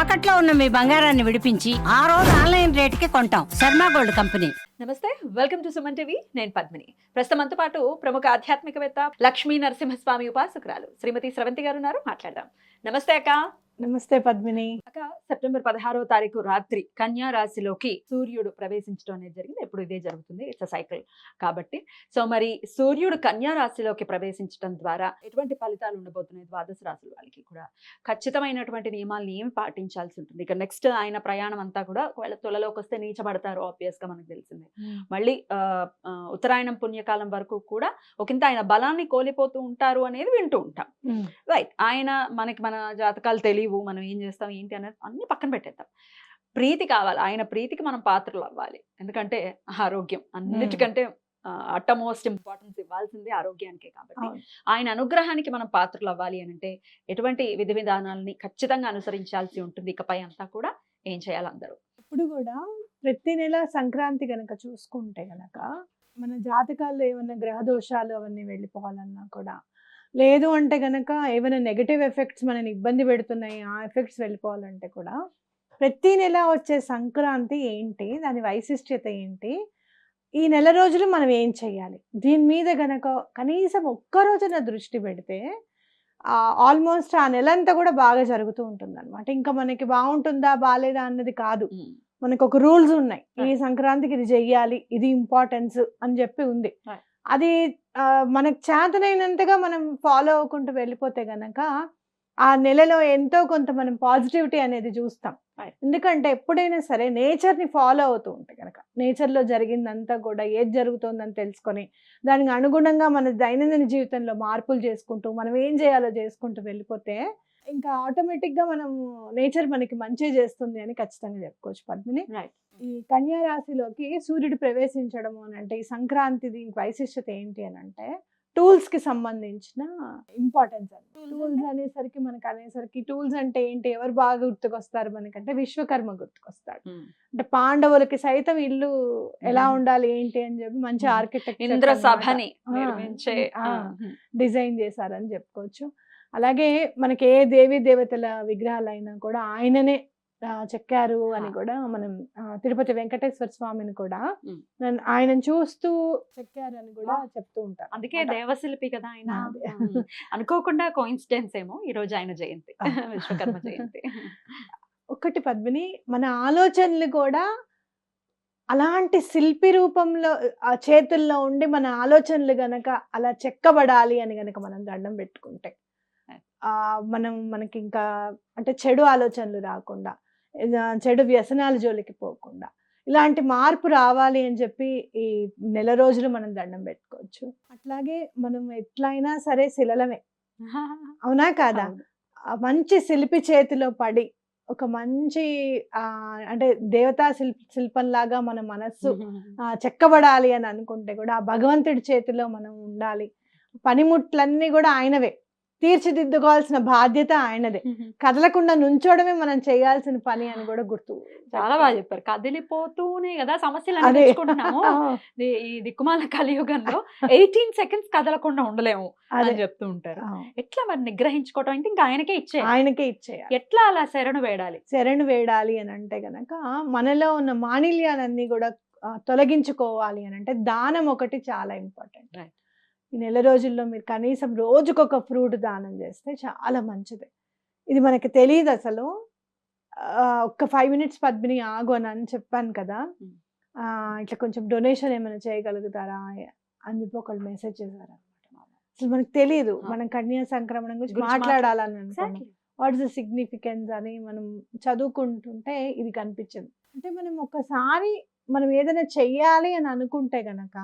తాకట్లో ఉన్న మీ బంగారాన్ని విడిపించి ఆ రోజు ఆన్లైన్ రేటుకి కొంటాం. Sharma gold company. నమస్తే, వెల్కమ్ టు సుమన్ టీవీ. నేను పద్మిని. ప్రస్తుతంతో పాటు ప్రముఖ ఆధ్యాత్మికవేత్త లక్ష్మీ నరసింహస్వామి ఉపాసకురాలు శ్రీమతి స్రవంతి గారు ఉన్నారు. మాట్లాడదాం. నమస్తే అక్క. నమస్తే పద్మిని. అక్క, సెప్టెంబర్ 16వ తారీఖు రాత్రి కన్యా రాశిలోకి సూర్యుడు ప్రవేశించడం అనేది జరిగింది. ఎప్పుడు ఇదే జరుగుతుంది, ఇట్స్ సైకిల్ కాబట్టి. సో మరి సూర్యుడు కన్యా రాశిలోకి ప్రవేశించడం ద్వారా ఎటువంటి ఫలితాలు ఉండబోతున్నాయి ద్వాదశ రాశుల వాళ్ళకి కూడా? ఖచ్చితమైనటువంటి నియమాలను ఏమి పాటించాల్సి ఉంటుంది? ఇక నెక్స్ట్ ఆయన ప్రయాణం అంతా కూడా ఒకవేళ తులలోకి వస్తే నీచబడతారు, ఆబ్వియస్ గా మనకు తెలిసిందే. మళ్ళీ ఉత్తరాయణం పుణ్యకాలం వరకు కూడా ఒకంత ఆయన బలాన్ని కోల్పోతూ ఉంటారు అనేది వింటూ ఉంటాం. రైట్. ఆయన మన జాతకాలు తెలియవు, మనం ఏం చేస్తాం ఏంటి అనేది అన్ని పక్కన పెట్టేద్దాం. ప్రీతి కావాలి, ఆయన ప్రీతికి మనం పాత్రలు అవ్వాలి. ఎందుకంటే ఆరోగ్యం అన్నిటికంటే అట్టమోస్ట్ ఇంపార్టెన్స్ ఇవ్వాల్సింది ఆరోగ్యానికే. కాబట్టి ఆయన అనుగ్రహానికి మనం పాత్రలు అవ్వాలి అని అంటే ఎటువంటి విధి విధానాలని ఖచ్చితంగా అనుసరించాల్సి ఉంటుంది. ఇకపై అంతా కూడా ఏం చేయాలి అందరూ? ఇప్పుడు కూడా ప్రతి నెల సంక్రాంతి గనక చూసుకుంటే గనక మన జాతకాల్లో ఏమైనా గ్రహ దోషాలు అవన్నీ వెళ్ళిపోవాలన్నా కూడా, లేదు అంటే గనక ఏమైనా నెగటివ్ ఎఫెక్ట్స్ మనని ఇబ్బంది పెడుతున్నాయి, ఆ ఎఫెక్ట్స్ వెళ్ళిపోవాలంటే కూడా ప్రతి నెల వచ్చే సంక్రాంతి ఏంటి, దాని వైశిష్ట్యత ఏంటి, ఈ నెల రోజులు మనం ఏం చేయాలి, దీని మీద గనక కనీసం ఒక్క రోజున దృష్టి పెడితే ఆల్మోస్ట్ ఆ నెలంతా కూడా బాగా జరుగుతూ ఉంటుంది అనమాట. ఇంకా మనకి బాగుంటుందా బాగాలేదా అన్నది కాదు, మనకు ఒక రూల్స్ ఉన్నాయి. ఈ సంక్రాంతికి ఇది చెయ్యాలి, ఇది ఇంపార్టెన్స్ అని చెప్పి ఉంది. అది మనకు చేతనైనంతగా మనం ఫాలో అవ్వకుంటూ వెళ్ళిపోతే గనక ఆ నెలలో ఎంతో కొంత మనం పాజిటివిటీ అనేది చూస్తాం. ఎందుకంటే ఎప్పుడైనా సరే నేచర్ని ఫాలో అవుతూ ఉంటే కనుక, నేచర్లో జరిగిందంతా కూడా ఏది జరుగుతుందని తెలుసుకొని దానికి అనుగుణంగా మన దైనందిన జీవితంలో మార్పులు చేసుకుంటూ మనం ఏం చేయాలో చేసుకుంటూ వెళ్ళిపోతే ఇంకా ఆటోమేటిక్గా మనం నేచర్ మనకి మంచి చేస్తుంది అని ఖచ్చితంగా చెప్పుకోవచ్చు పద్మిని. ఈ కన్యా రాశిలోకి సూర్యుడు ప్రవేశించడం అని అంటే ఈ సంక్రాంతి దీనికి వైశిష్టత ఏంటి అని అంటే టూల్స్ కి సంబంధించిన ఇంపార్టెన్స్. టూల్స్ అనేసరికి టూల్స్ అంటే ఏంటి, ఎవరు బాగా గుర్తుకొస్తారు మనకంటే విశ్వకర్మ గుర్తుకొస్తాడు. అంటే పాండవులకి సైతం ఇల్లు ఎలా ఉండాలి ఏంటి అని చెప్పి మంచి ఆర్కిటెక్చర్ డిజైన్ చేశారని చెప్పుకోవచ్చు. అలాగే మనకి ఏ దేవీ దేవతల విగ్రహాలైనా కూడా ఆయననే చెక్కారు అని కూడా మనం తిరుపతి వెంకటేశ్వర స్వామిని కూడా ఆయనను చూస్తూ చెక్కారు అని కూడా చెప్తూ ఉంటారు. అందుకే దేవశిల్పి కదా ఆయన. అనుకోకుండా కోఇన్సిడెన్స్ ఏమో ఈ రోజు ఆయన జయంతి, విశ్వకర్మ జయంతి. ఒకటి పద్మిని, మన ఆలోచనలు కూడా అలాంటి శిల్పి రూపంలో ఆ చేతుల్లో ఉండి మన ఆలోచనలు గనక అలా చెక్కబడాలి అని గనక మనం దండం పెట్టుకుంటే మనకి ఇంకా అంటే చెడు ఆలోచనలు రాకుండా, చెడు వ్యసనాల జోలికి పోకుండా ఇలాంటి మార్పు రావాలి అని చెప్పి ఈ నెల రోజులు మనం దండం పెట్టుకోవచ్చు. అట్లాగే మనం ఎట్లయినా సరే శిలలమే, అవునా కాదా? మంచి శిల్పి చేతిలో పడి ఒక మంచి అంటే దేవతా శిల్పంలాగా మన మనస్సు చెక్కబడాలి అని అనుకుంటే కూడా ఆ భగవంతుడి చేతిలో మనం ఉండాలి. పనిముట్లన్నీ కూడా ఆయనవే, తీర్చిదిద్దుకోవాల్సిన బాధ్యత ఆయనదే. కదలకుండా నుంచోడమే మనం చేయాల్సిన పని అని కూడా గుర్తు. చాలా బాగా చెప్పారు. కదిలిపోతూనే కదా సమస్యలు తెచ్చుకుంటున్నాము. ఈ దిక్కుమాల కలియుగంలో 18 సెకండ్స్ కదలకుండా ఉండలేము అని చెప్తూ ఉంటారు. ఎట్లా మరి నిగ్రహించుకోవటం అంటే ఇంకా ఆయనకే ఇచ్చేయాలి. ఎట్లా అలా శరణు వేడాలి అని అంటే గనక మనలో ఉన్న మానిల్యాలన్నీ కూడా తొలగించుకోవాలి అని అంటే దానం ఒకటి చాలా ఇంపార్టెంట్. ఈ నెల రోజుల్లో మీరు కనీసం రోజుకొక ఫ్రూట్ దానం చేస్తే చాలా మంచిది. ఇది మనకి తెలియదు అసలు. ఒక్క 5 minutes పద్మిని ఆగు అని చెప్పాను కదా, ఇట్లా కొంచెం డొనేషన్ ఏమైనా చేయగలుగుతారా అని చెప్పి ఒకళ్ళు మెసేజ్ చేశారు అనమాట. అసలు మనకు తెలియదు, మనం కన్యా సంక్రమణం గురించి మాట్లాడాలని అనుకున్నాం. వాట్ ఇస్ ద సిగ్నిఫికెన్స్ అని మనం చదువుకుంటుంటే ఇది కనిపించింది. అంటే మనం ఒకసారి మనం ఏదైనా చెయ్యాలి అని అనుకుంటే గనక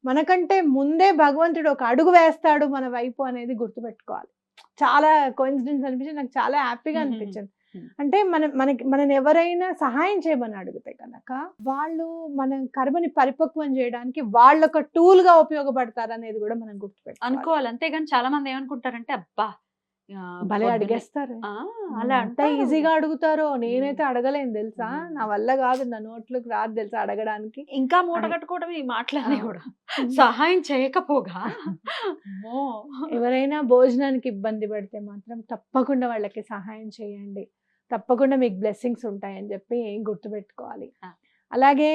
మనకంటే ముందే భగవంతుడు ఒక అడుగు వేస్తాడు మన వైపు అనేది గుర్తుపెట్టుకోవాలి. చాలా కోఇన్సిడెన్స్ అనిపించింది, నాకు చాలా హ్యాపీగా అనిపించింది. అంటే మనని ఎవరైనా సహాయం చేయమని అడిగితే కనుక వాళ్ళు మన కర్మని పరిపక్వం చేయడానికి వాళ్ళొక టూల్ గా ఉపయోగపడతారు అనేది కూడా మనం అనుకోవాలి. అంతేగాని చాలా మంది ఏమనుకుంటారంటే అబ్బా భలే అడిగేస్తారు, అలా అంటే ఈజీగా అడుగుతారో, నేనైతే అడగలేను తెలుసా, నా వల్ల కాదు, నా నోట్లోకి రాదు తెలుసా అడగడానికి. ఇంకా మూట కట్టుకోవడం ఈ మాటలన్నీ కూడా సహాయం చేయకపోగా. ఎవరైనా భోజనానికి ఇబ్బంది పడితే మాత్రం తప్పకుండా వాళ్ళకి సహాయం చేయండి. తప్పకుండా మీకు బ్లెస్సింగ్స్ ఉంటాయని చెప్పి గుర్తుపెట్టుకోవాలి. ఆ. అలాగే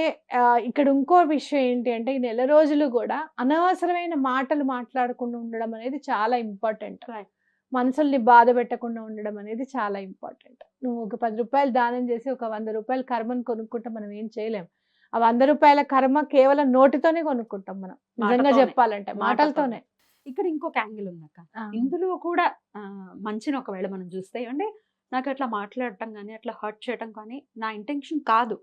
ఇక్కడ ఇంకో విషయం ఏంటి అంటే ఈ నెల రోజులు కూడా అనవసరమైన మాటలు మాట్లాడకుండా ఉండడం అనేది చాలా ఇంపార్టెంట్. Right. మనసుల్ని బాధ పెట్టకుండా ఉండడం అనేది చాలా ఇంపార్టెంట్. నువ్వు ఒక 10 రూపాయలు దానం చేసి ఒక 100 రూపాయల కర్మను కొనుక్కుంటే మనం ఏం చేయలేం. ఆ 100 రూపాయల కర్మ కేవలం నోటితోనే కొనుక్కుంటాం మనం, నిజంగా మాటతోనే. చెప్పాలంటే మాటలతోనే. ఇక్కడ ఇంకొక యాంగిల్ ఉందక్క. ఆ. ఇందులో కూడా మంచిని ఒకవేళ మనం చూస్తే అంటే నాకు అట్లా మాట్లాడటం కానీ అట్లా హర్ట్ చేయటం కానీ నా ఇంటెన్షన్ కాదు,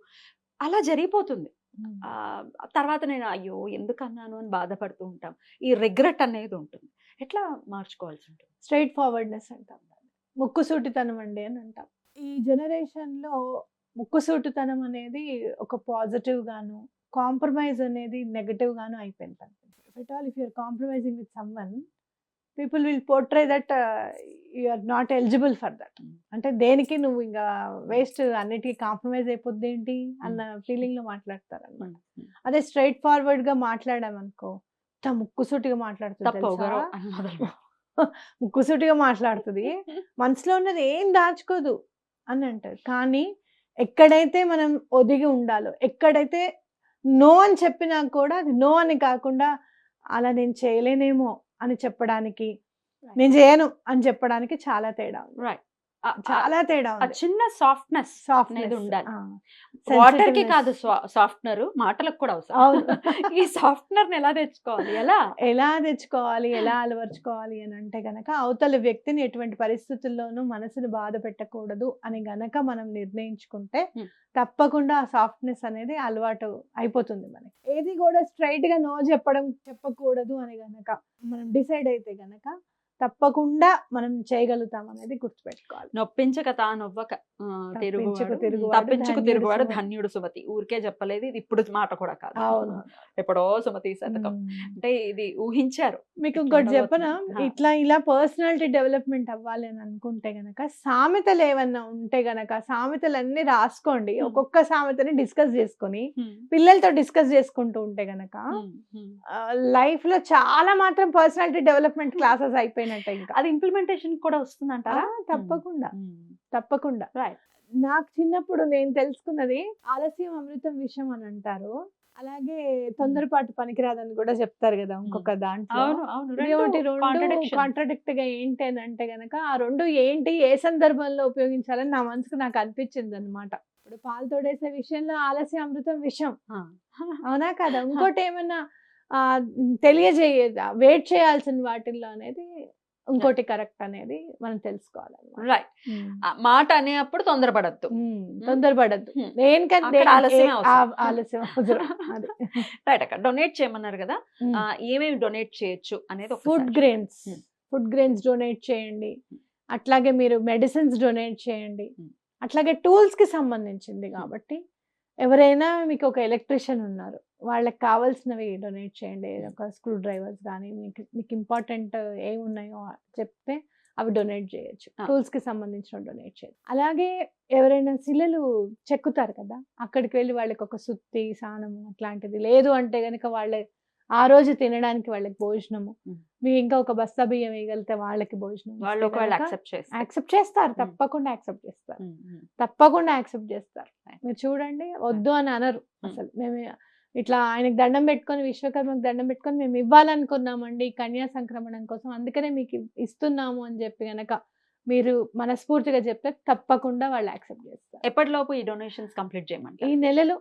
అలా జరిగిపోతుంది. ఉమ్. తర్వాత నేను అయ్యో ఎందుకు అన్నాను అని బాధపడుతూ ఉంటాం. ఈ రిగ్రెట్ అనేది ఉంటుంది. ఎట్లా మార్చుకోవాల్సి ఉంటుంది? స్ట్రైట్ ఫార్వర్డ్నెస్ అంటాం దాన్ని. ముక్కుసూటితనం అండి అని అంటాం. ఈ జనరేషన్ లో ముక్కుసూటితనం అనేది ఒక పాజిటివ్ గాను, కాంప్రమైజ్ అనేది నెగటివ్ గాను అయిపోయింది. If you're compromising with someone, people will portray that you are not eligible for that. అంటే దేనికి నువ్వు ఇంకా వేస్ట్, అన్నిటికీ కాంప్రమైజ్ అయిపోద్ది ఏంటి అన్న ఫీలింగ్ లో మాట్లాడతారు అన్నమాట. అదే స్ట్రైట్ ఫార్వర్డ్ గా మాట్లాడామనుకో, ముక్కుసూటిగా మాట్లాడుతుంది తప్పు తెలుసా? ఒకరు అని మొదలు. ముక్కుసూటిగా మాట్లాడుతుంది, మనసులో ఉన్నది ఏం దాచుకోదు అని అంటారు. కానీ ఎక్కడైతే మనం ఒదిగి ఉండాలో, ఎక్కడైతే నో అని చెప్పినా కూడా అది నో అని కాకుండా అలా నేను చేయలేనేమో అని చెప్పడానికి, నేను చేయను అని చెప్పడానికి చాలా తేడా ఉంది. రైట్. చాలా తేడా ఆ ఉంది. చిన్న సాఫ్ట్నెస్ సాఫ్ట్నెస్ అనేది ఉండాలి. ఆ, వాటర్ కి sensitiveness. కాదు సాఫ్ట్నర్, మాటలకు కూడా అవసరం. అవును. ఈ సాఫ్ట్నర్ ఎలా తెచ్చుకోవాలి? ఎలా? ఎలా తెచ్చుకోవాలి, ఎలా అలవర్చుకోవాలి అని అంటే గనక అవతల వ్యక్తిని ఎటువంటి పరిస్థితుల్లోనూ మనసును బాధ పెట్టకూడదు అని గనక మనం నిర్ణయించుకుంటే Hmm. తప్పకుండా ఆ సాఫ్ట్నెస్ అనేది అలవాటు అయిపోతుంది మనకి. ఏది కూడా స్ట్రైట్ గా నో చెప్పకూడదు అని గనక మనం డిసైడ్ అయితే గనక తప్పకుండా మనం చేయగలుగుతాం అనేది గుర్తుపెట్టుకోవాలి. నొప్పించక తానొవ్వక తప్పించుకు తప్పించుకు ధన్యుడు తిరుగువాడు సుమతి. ధన్యుడు సుమతి. ఊరికే చెప్పలేదు, ఇది ఇప్పుడు మాట కూడా కాదు. అవును. ఎప్పుడో సుమతి శతకం. అంటే ఇది ఊహించారు. మీకు ఇట్లా ఇంకోటి చెప్పనా, ఉండబోతుంది. ఇలా పర్సనాలిటీ డెవలప్మెంట్ అవ్వాలి అని అనుకుంటే గనక సామెతలు ఏమన్నా ఉంటే గనక సామెతలన్నీ రాసుకోండి. ఒక్కొక్క సామెతని డిస్కస్ చేసుకొని పిల్లలతో డిస్కస్ చేసుకుంటూ ఉంటే గనక లైఫ్ లో చాలా మాత్రం పర్సనాలిటీ డెవలప్మెంట్ క్లాసెస్ అయిపోయినట్టే. ఇంకా అది ఇంప్లిమెంటేషన్ కూడా వస్తుందంటారా? తప్పకుండా తప్పకుండా. రైట్. నాకు చిన్నప్పుడు నేను తెలుసుకున్నది ఆలస్యం అమృతం విషయం అని అంటారు. అలాగే తొందరపాటు పనికిరాదని కూడా చెప్తారు కదా ఇంకొక దాంట్లో. అవును అవును. ఇదేమిటి రెండు contradiction. కాంట్రడిక్ట్ గా ఏంటి అని అంటే గనక ఆ రెండు ఏంటి, ఏ సందర్భంలో ఉపయోగించాలని నా మనసుకు నాకు అనిపించింది అనమాట. ఇప్పుడు పాలు తోడేసే విషయంలో ఆలస్య అమృతం విషయం, ఆ. అవునా కదా? ఇంకోటి ఏమన్నా తెలియజేయదా, వెయిట్ చేయాల్సిన వాటిల్లో అనేది ఇంకోటి కరెక్ట్ అనేది మనం తెలుసుకోవాలన్నమాట. రైట్. ఆ మాట అనేటప్పుడు తొందరపడద్దు. తొందరపడద్దు. Hmm. దేనికంటే అక్కడ ఆలస్యమే అవసరం. ఆలస్యం అవసరం. అది రైట్ అక్క. డొనేట్ చేయమన్నారు కదా, ఏమేమి డొనేట్ చేయొచ్చు అనేది food grains, Hmm. Food grains donate చేయండి. అట్లాగే మీరు మెడిసిన్స్ డొనేట్ చేయండి. Hmm. అట్లాగే టూల్స్ కి సంబంధించింది కాబట్టి ఎవరైనా మీకు ఒక ఎలక్ట్రీషియన్ ఉన్నారు, వాళ్ళకి కావాల్సినవి డొనేట్ చేయండి. ఒక స్క్రూ డ్రైవర్స్ కానీ మీకు ఇంపార్టెంట్ ఏమున్నాయో చెప్తే అవి డొనేట్ చేయొచ్చు. టూల్స్ కి సంబంధించిన డొనేట్ చేయండి. అలాగే ఎవరైనా శిలలు చెక్కుతారు కదా, అక్కడికి వెళ్ళి వాళ్ళకి ఒక సుత్తి సానము అట్లాంటిది లేదు అంటే గనుక వాళ్ళ ఆ రోజు తినడానికి వాళ్ళకి భోజనము, మీరు ఇంకా ఒక బస్తా బియ్యం వేయగలిగితే వాళ్ళకి భోజనం వాళ్ళు ఒకవేళ యాక్సెప్ట్ చేస్తారు. యాక్సెప్ట్ చేస్తారు. తప్పకుండా యాక్సెప్ట్ చేస్తారు. తప్పకుండా యాక్సెప్ట్ చేస్తారు. మీరు చూడండి, వద్దు అని అనరు అసలు. మేము ఇట్లా ఆయనకి దండం పెట్టుకొని, విశ్వకర్మకి దండం పెట్టుకొని మేము ఇవ్వాలనుకున్నామండి కన్యా సంక్రమణం కోసం, అందుకనే మీకు ఇస్తున్నాము అని చెప్పి గనక మీరు మనస్ఫూర్తిగా చెప్తే తప్పకుండా వాళ్ళు యాక్సెప్ట్ చేస్తారు. ఎప్పటిలోపు ఈ డొనేషన్స్ కంప్లీట్ చేయమంటారు? ఈ నెలలో,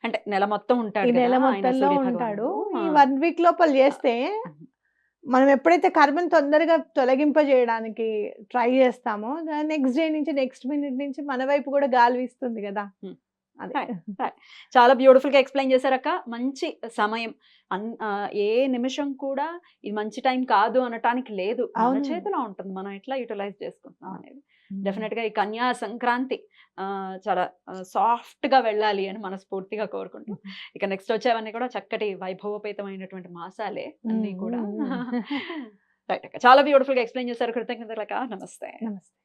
అంటే నెల మొత్తం ఉంటాడు ఈ కదా నెల ఆయన మొత్తంలో సూర్య ఉంటాడు. భగవానుడు. ఈ 1 వీక్ లోపల చేస్తే మనం ఎప్పుడైతే కర్మను తొందరగా తొలగింపజేయడానికి ట్రై చేస్తామో నెక్స్ట్ డే నుంచి నెక్స్ట్ మినిట్ నుంచి మన వైపు కూడా గాలి వీస్తుంది కదా. అదే. చాలా బ్యూటిఫుల్ గా ఎక్స్ప్లెయిన్ చేశారక్క. మంచి సమయం, ఏ నిమిషం కూడా ఇది మంచి టైం కాదు అనటానికి లేదు. మన అవును. చేతిలో ఉంటుంది మనం ఎట్లా యూటిలైజ్ చేసుకుంటున్నాం అనేది. డెఫినెట్ గా ఈ కన్యా సంక్రాంతి చాలా సాఫ్ట్ గా వెళ్ళాలి అని మనస్ఫూర్తిగా కోరుకుంటూ, ఇక నెక్స్ట్ వచ్చేవన్నీ కూడా చక్కటి వైభవపేతమైనటువంటి మాసాలే అన్ని కూడా. రైట్ అక్క, చాలా బ్యూటిఫుల్ గా ఎక్స్ప్లెయిన్ చేశారు. కృతజ్ఞతలక్క. నమస్తే. నమస్తే.